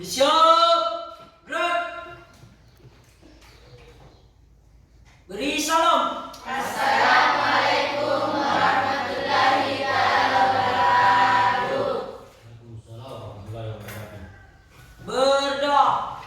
Siap, gerak. Beri salam. Assalamualaikum warahmatullahi wabarakatuh. Waalaikumsalam warahmatullahi wabarakatuh. Berdoa.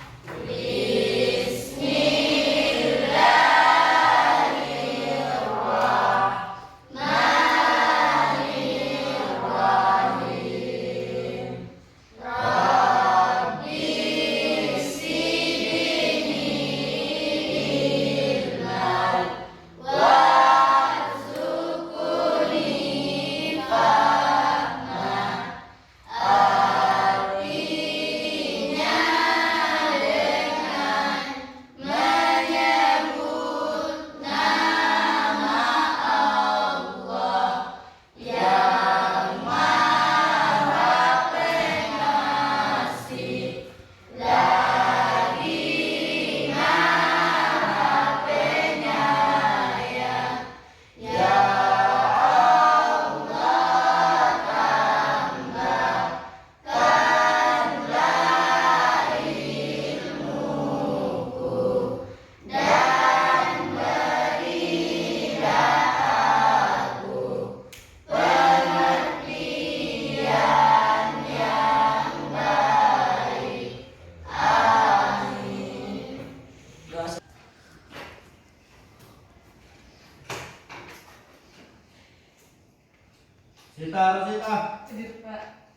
Sita, Rosita. Hadir Pak.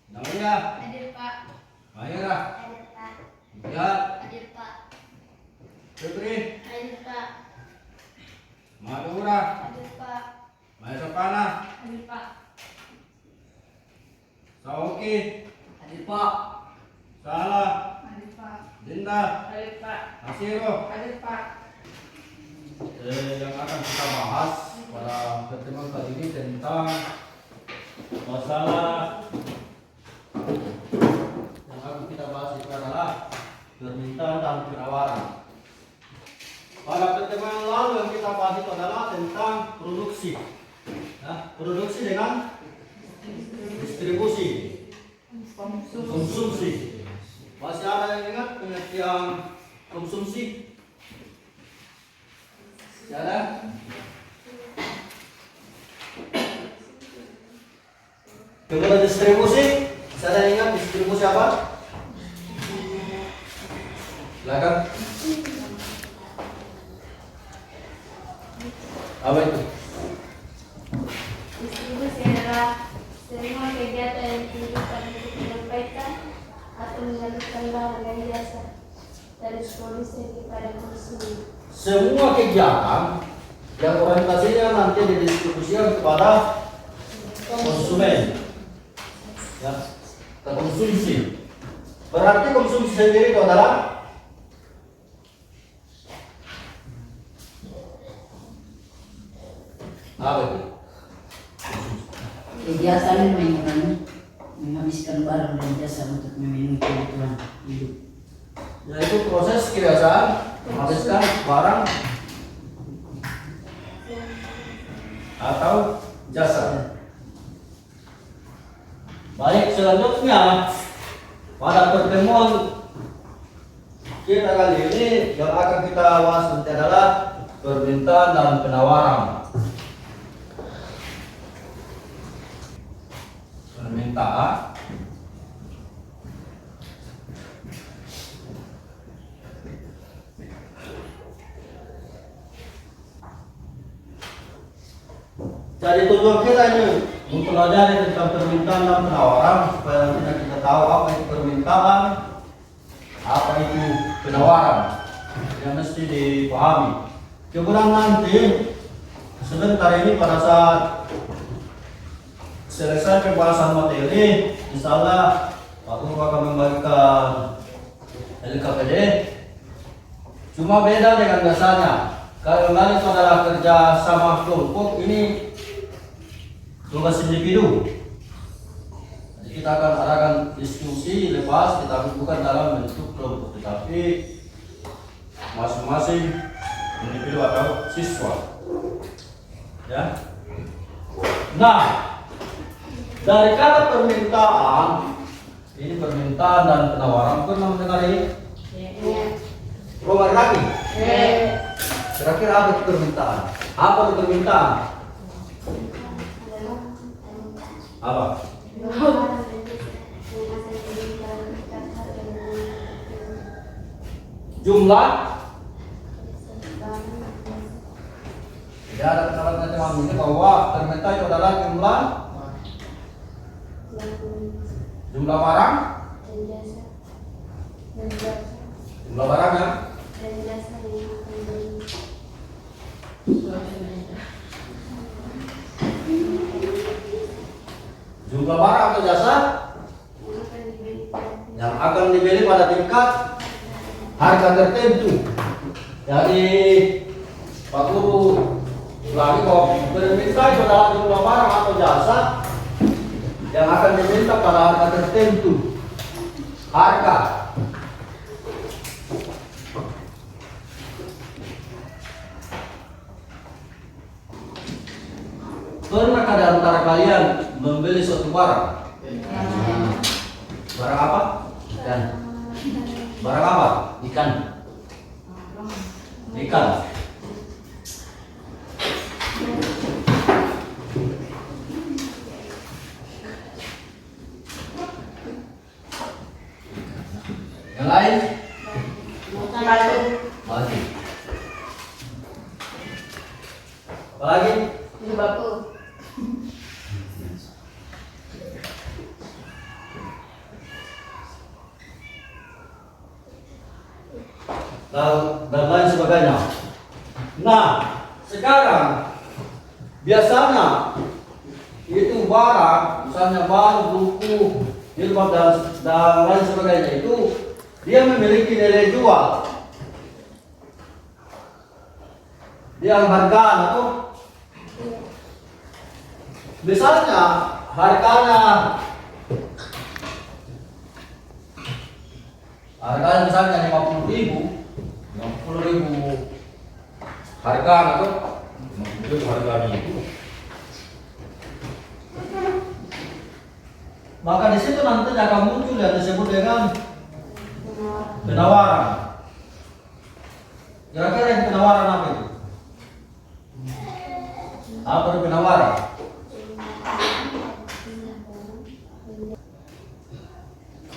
Nadia. Hadir Pak. Mahira. Hadir Pak. Ya. Hadir Pak. Fitri. Hadir Pak. Madura. Hadir Pak. Maesapana. Hadir Pak. Saoki. Hadir Pak. Salah. Hadir Pak. Dinda. Hadir Pak. Asiro. Hadir Pak. Yang akan kita bahas pada pertemuan kali ini tentang masalah yang akan kita bahas itu adalah permintaan dan penawaran. Pada pertemuan lalu yang kita bahas itu adalah tentang produksi, produksi dengan distribusi, konsumsi. Masih ada yang ingat pengertian konsumsi? Ada? Kemudian distribusi, saya ingat distribusi apa? Silakan. Apa itu? Distribusi adalah semua kegiatan yang dilakukan untuk menyampaikan atau menyalurkan barang dan jasa dari produsen kepada konsumen. Semua kegiatan yang orientasinya nanti didistribusikan kepada konsumen, ya, ke konsumsi. Berarti konsumsi sendiri itu adalah apa itu? Kegiatan menghabiskan barang dan jasa untuk memenuhi kebutuhan hidup. Yaitu proses kebiasaan menghabiskan barang atau jasa. Baik, selanjutnya pada pertemuan kita kali ini yang akan kita bahas nanti adalah permintaan dan penawaran. Permintaan jadi tujuan kita ini mempelajari tentang permintaan dan penawaran supaya nanti kita tahu apa itu permintaan, apa itu penawaran yang mesti dipahami. Kemudian nanti sebentar ini pada saat selesai pembahasan materi, insya Pak Guru akan membagikan LKPD. Cuma beda dengan biasanya. Kalau kali itu adalah kerja sama kelompok, ini tugas individu. Jadi kita akan adakan diskusi lepas, kita bukan dalam bentuk kelompok, tetapi masing-masing individu atau siswa. Ya. Nah, dari kata permintaan Ini permintaan dan penawaran. Pernah mendengar ini? Iya. Rumah lagi. Iya. Kira-kira apa itu permintaan? Apa itu permintaan? Adalah permintaan. Apa? Jumlah? Ya, ada kesalahan teman ini bahwa permintaan itu adalah jumlah barang, jumlah barang ya. Jumlah barang atau jasa yang akan dibeli pada tingkat harga tertentu. Jadi Pak Guru lagi bahwa permintaan itu adalah jumlah barang atau jasa yang akan diminta pada harga tertentu. Harga. Pernahkah di antara kalian membeli suatu barang? Barang apa? Ikan. Barang apa? Ikan. Ikan. Yang lain? Batu. Baju. Apa lagi? Batu. Dan lain sebagainya. Nah, sekarang biasanya itu barang, misalnya baju, buku, jilbab dan lain sebagainya itu dia memiliki nilai jual. Dia harga atau misalnya harganya misalnya 50.000, 60.000 harga atau itu harganya itu. Maka di situ nanti akan muncul yang disebut dengan penawaran. Kira-kira yang penawaran apa itu? Apa itu penawaran?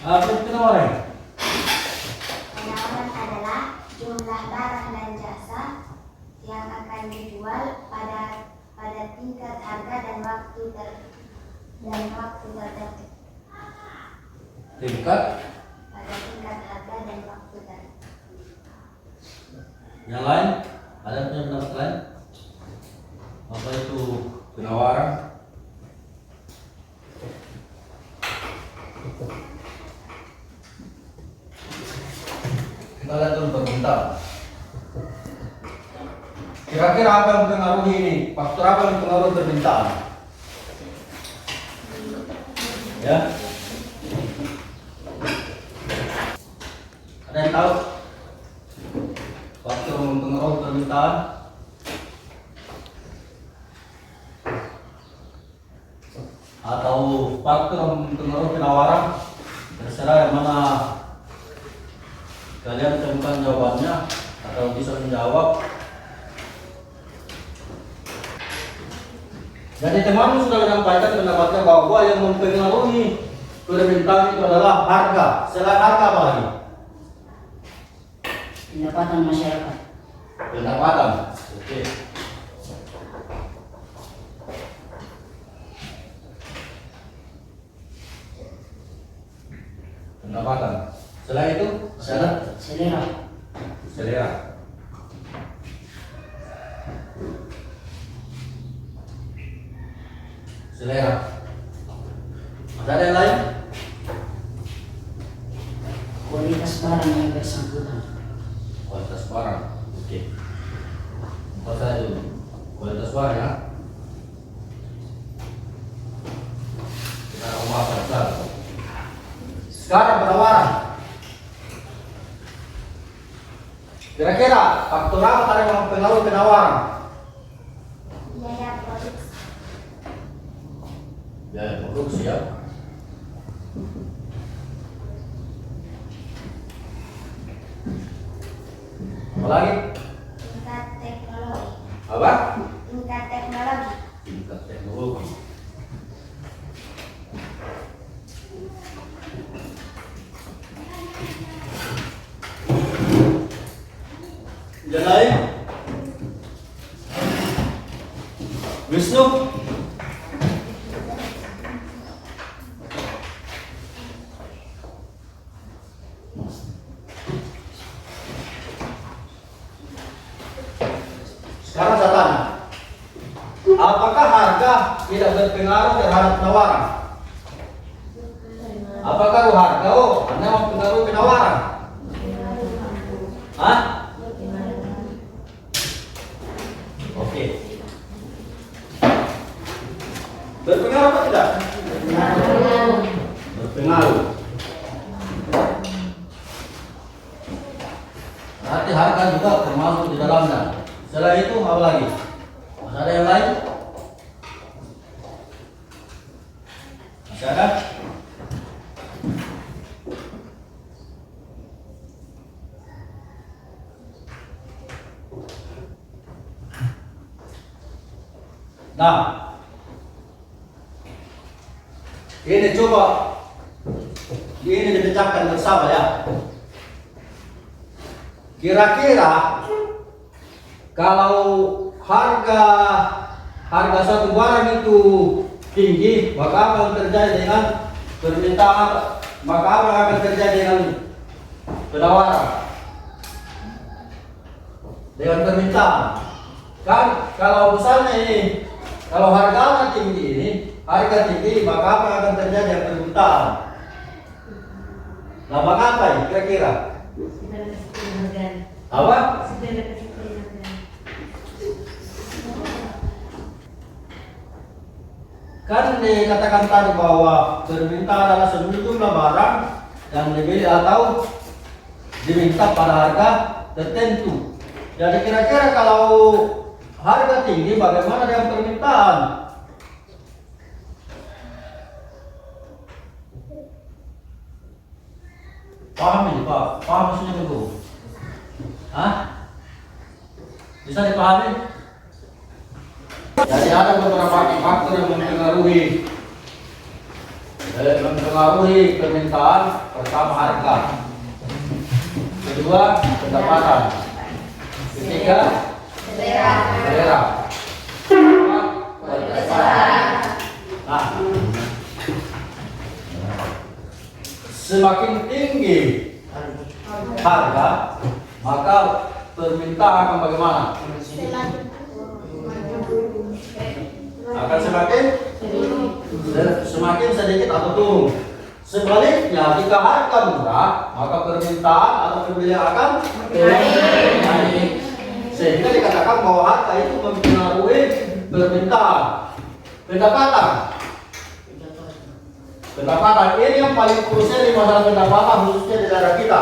Apa itu penawaran? Penawaran adalah jumlah barang dan jasa yang akan dijual pada tingkat harga dan waktu tertentu. Tingkat Pada tingkat harga dan waktu tertentu. yang lain? Ada yang punya pendapat lain? Apa itu penawaran? Kita lihat dulu permintaan. Kira-kira apa yang mempengaruhi ini? Faktor apa yang mempengaruhi permintaan? Ya? Ada yang tahu? Faktor yang mempengaruhi permintaan? Atau faktor yang mempengaruhi penawaran? Terserah yang mana kalian temukan jawabannya atau bisa menjawab. Jadi teman sudah menyampaikan pendapatnya bahwa yang mempengaruhi permintaan itu adalah harga. Selain harga apa lagi? Pendapatan masyarakat. Pendapatan. Oke. Pendapatan. Selain itu, ada Selera. selera. Selera. Ada yang lain? Kualitas barang yang bersangkutan. Kualitas barang. Oke. Apa saja dulu? Kualitas barang ya. Kita akan bahas satu. Sekarang penawaran. Kira-kira faktor apa tadi yang mempengaruhi penawaran? Biaya produksi. Biaya produksi ya. Apalagi? Tingkat teknologi. Apa? Tingkat teknologi. Tingkat teknologi. Yang lain? Wisnu? Sekarang saya tanya, apakah harga tidak berpengaruh terhadap penawaran? Apakah harga hanya mempengaruhi penawaran? Hah? Oke. Berpengaruh atau tidak? Berpengaruh. Berarti harga juga termasuk di dalamnya. Setelah itu apa lagi? Masih ada yang lain? Masih ada? Nah, ini coba ini dipecahkan bersama ya. Kira-kira kalau harga satu barang itu tinggi, maka apa yang terjadi dengan permintaan? Maka apa yang akan terjadi dengan penawaran? Dengan permintaan. Kan kalau misalnya ini, kalau harganya tinggi ini, harga tinggi, maka apa yang akan terjadi dengan permintaan? Nah, mengapa ini kira-kira? Apa? Kan dikatakan tadi bahwa permintaan adalah seluruh jumlah barang yang dibeli atau diminta pada harga tertentu. Jadi kira-kira kalau harga tinggi, bagaimana dengan permintaan? Paham ini Pak? Paham maksudnya dulu? Hah? Bisa dipahami? Jadi ada beberapa faktor yang mempengaruhi permintaan. Pertama harga, kedua pendapatan, ketiga selera, nah, semakin tinggi harga, maka permintaan akan bagaimana? Akan semakin sedikit atau turun. Sebaliknya, jika harga murah, maka permintaan atau pembelian akan naik. Sehingga dikatakan bahwa harga itu mempengaruhi permintaan. Pendapatan ini yang paling krusial di masalah pendapatan, khususnya di daerah kita.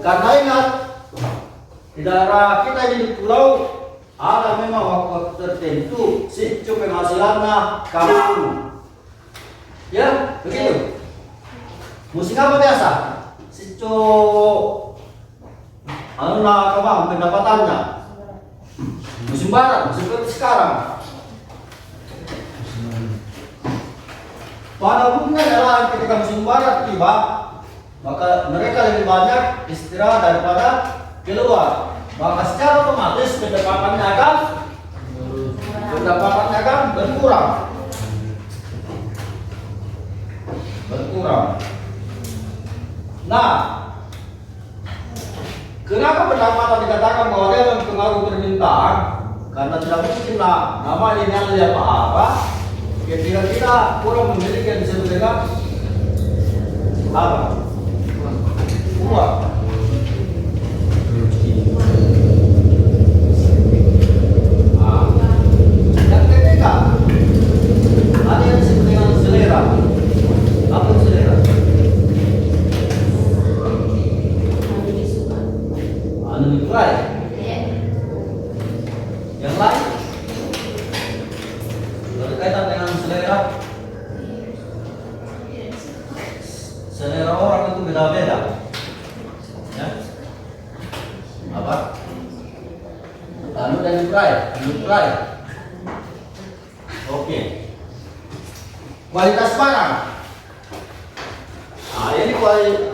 Karena ingat, di daerah kita ini di pulau ada memang waktu tertentu sicu penghasilannya kamu. Ya, begitu. Musim apa biasa? Sicu kamu pendapatannya. Musim barat, seperti sekarang. Pada umumnya adalah ketika musim barat tiba, maka mereka lebih banyak istirahat daripada keluar. Maka secara otomatis pendapatannya akan berkurang. Nah, kenapa pendapatan dikatakan bahwa dia mempengaruhi permintaan? Karena tidak mungkin nama ini apa-apa ketika kita kurang memiliki yang disebut dengan apa? Uang. Yang ketiga, ada yang disebut dengan selera. Apa selera? Nilai. Yang lain berkaitan dengan selera. Selera orang itu beda-beda. Ya. Apa? try. Oke. Kualitas barang. Nah, ini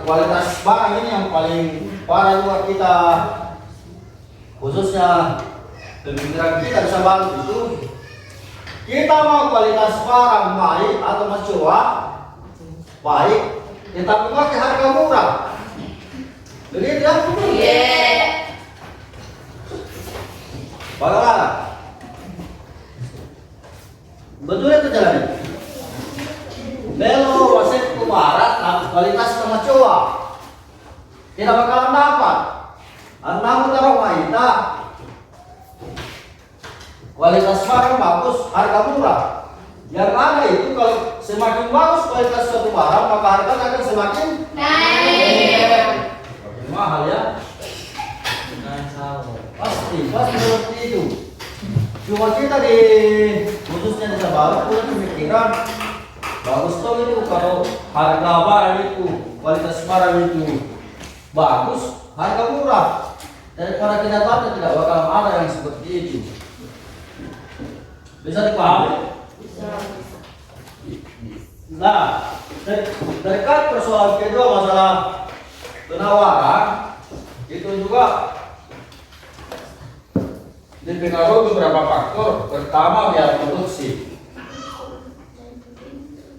kualitas barang ini yang paling parah juga kita, khususnya pemikiran kita bisa bantu itu. Kita mau kualitas barang baik atau mencoba baik, tetapi pakai harga murah. Begitu ya? Iya. Bagaimana? Betul itu jalannya. Belo wasit ke barat, kualitas sama coba tidak bakalan dapat. Namun taruh kita kualitas barang bagus, harga murah. Yang ada itu kalau semakin bagus kualitas suatu barang, maka harganya akan semakin mahal ya. Pasti seperti itu. Cuma kita di khususnya di Sabaru punya pemikiran bagus tuh itu kalau harga barang itu, kualitas barang itu bagus, harga murah. Daripada kenyataannya tidak bakal ada yang seperti itu. Bisa dipahami? Nah, terkait persoalan kedua masalah penawaran itu juga dipengaruhi beberapa faktor. Pertama, biaya produksi.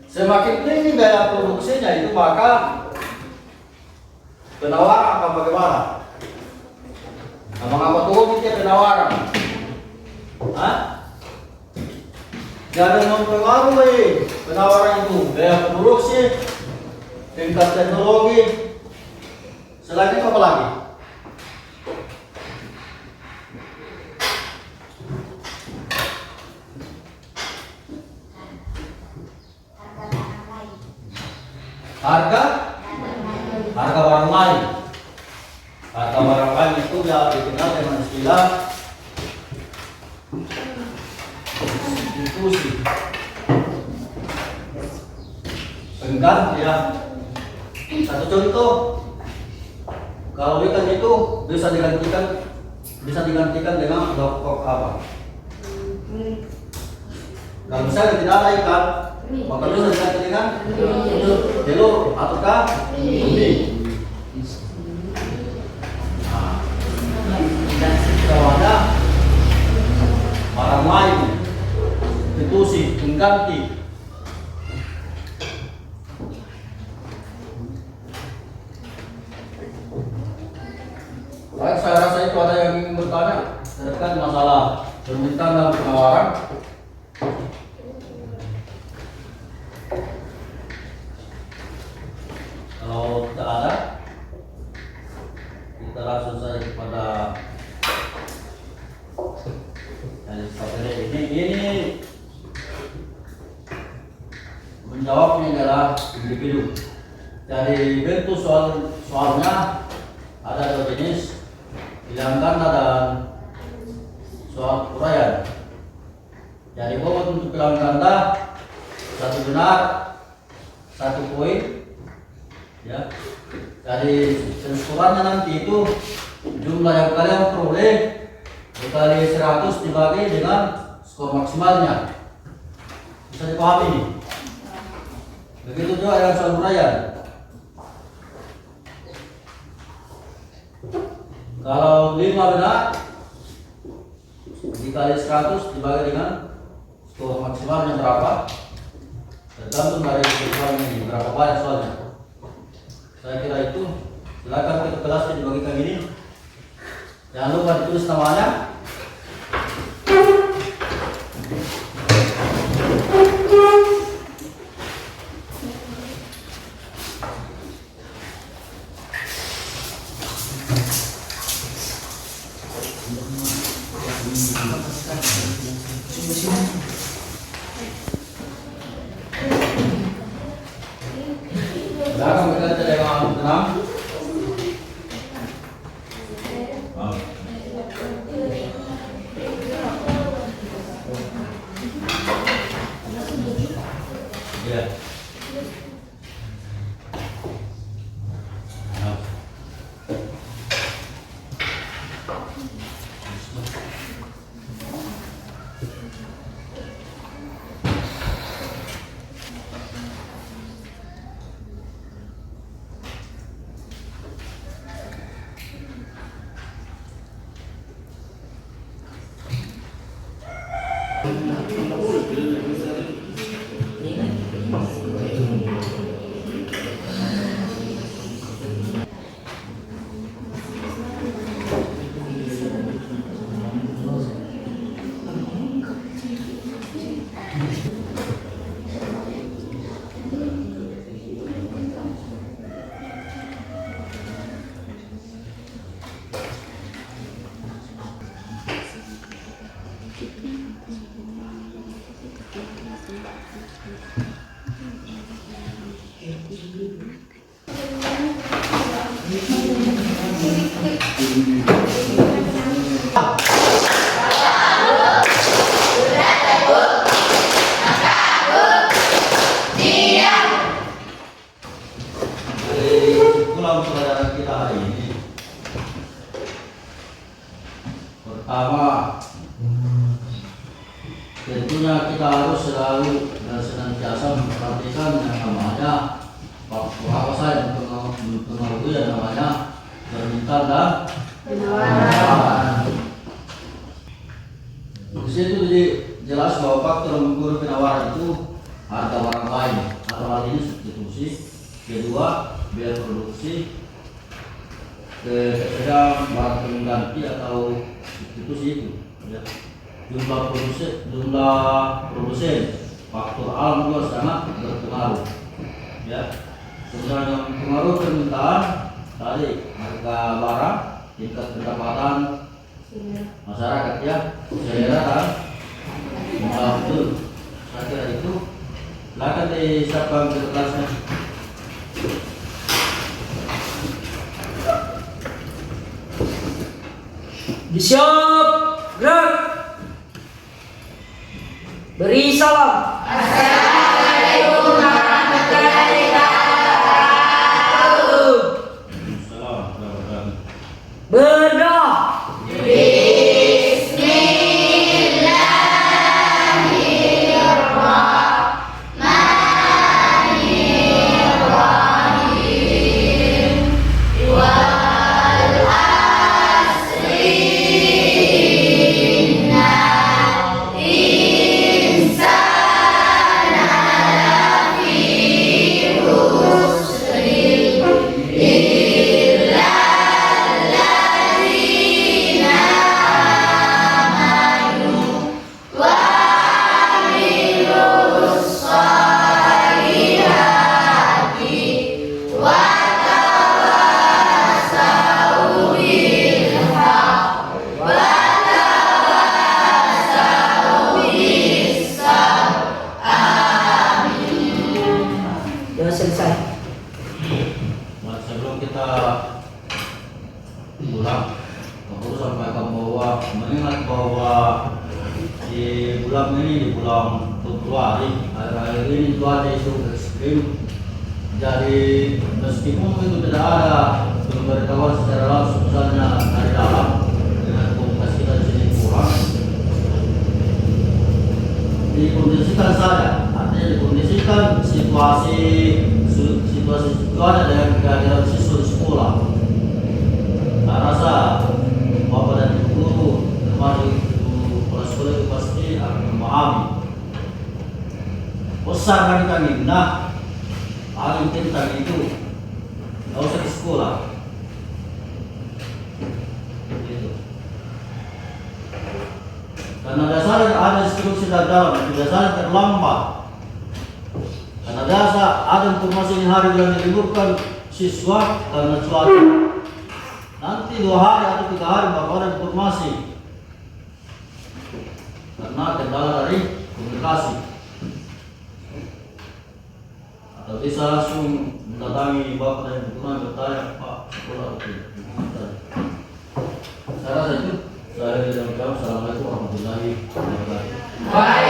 Semakin tinggi biaya produksinya itu maka penawaran akan bagaimana? Nah, mengapa turun dia penawaran? Hah? Jadi mempengaruhi penawaran itu biaya produksi, tingkat teknologi, selain itu apa lagi? Harga barang lain. Harga barang lain itu ya dikenal dengan istilah substitusi. Pengganti ya. Satu contoh, kalau ikan itu bisa digantikan dengan pokok apa? Kalau misalnya tidak ada ikan, maka bisa diganti dengan telur ataukah ubi. Kalau ada barang lain itu sih pengganti. Baik, saya rasa itu ada yang ingin bertanya terkait masalah permintaan dan penawaran. Kalau tidak ada, kita langsung saja kepada ini menjawabnya adalah individu. Dari bentuk soalnya ada dua jenis, bilang ganda dan soal uraian. Jadi bobot untuk bilang ganda satu benar, satu poin. Ya, dari ukurannya nanti itu jumlah yang kalian peroleh dikali 100 dibagi dengan skor maksimalnya. Bisa dipahami ini? Begitu juga yang soal uraian. Kalau 5 benar dikali 100 dibagi dengan skor maksimalnya berapa? Tergantung dari ukuran ini berapa banyak soalnya. Saya kira itu. Silakan ke kelasnya dibagikan ini. Jangan lupa ditulis namanya. Silakan bekerja dengan tenang. Ya. Pulang pelajaran kita hari ini. Pertama, tentunya kita harus selalu dan senantiasa memperhatikan yang namanya bahasa yang mempengaruhi yang namanya permintaan dan penawaran. Di situ jelas bahwa faktor mengukur penawaran itu harga barang lain atau hal ini substitusi. Kedua, biaya produksi. Ketiga, barang pengganti atau substitusi itu. Ya. Jumlah produsen, faktor alam juga sangat berpengaruh. Ya. Kemudian yang mempengaruhi permintaan tadi harga barang, tingkat pendapatan masyarakat ya, selera dan betul. Saya kira itu. Silakan disiapkan ke kelasnya. Disiap, gerak. Beri salam. Assalamualaikum warahmatullahi wabarakatuh. Assalamualaikum. Berdoa. Sebelum kita pulang, aku sampaikan bahwa mengingat bahwa di bulan ini, di bulan Februari, akhir-akhir ini cuaca itu ekstrim. Jadi meskipun itu tidak ada pemberitahuan secara langsung, misalnya dari dalam dengan komunikasi kita di sini kurang, dikondisikan saja, artinya dikondisikan situasi cuaca dengan kehadiran siswa di sekolah. Saya rasa bapak dan ibu guru termasuk kepala sekolah itu pasti akan memahami. Besar kan kita minta paling tentang itu, nggak usah di sekolah. Gitu. Karena dasarnya ada instruksi dari dalam, dasarnya terlambat. Karena dasar ada informasi yang hari yang diliburkan siswa karena cuaca. Nanti 2 hari atau 3 hari baru ada informasi. Karena kendala dari komunikasi. Atau bisa langsung mendatangi bapak dan ibu guru bertanya, Pak, sekolah atau tidak. Saya rasa itu. Saya Assalamualaikum warahmatullahi wabarakatuh.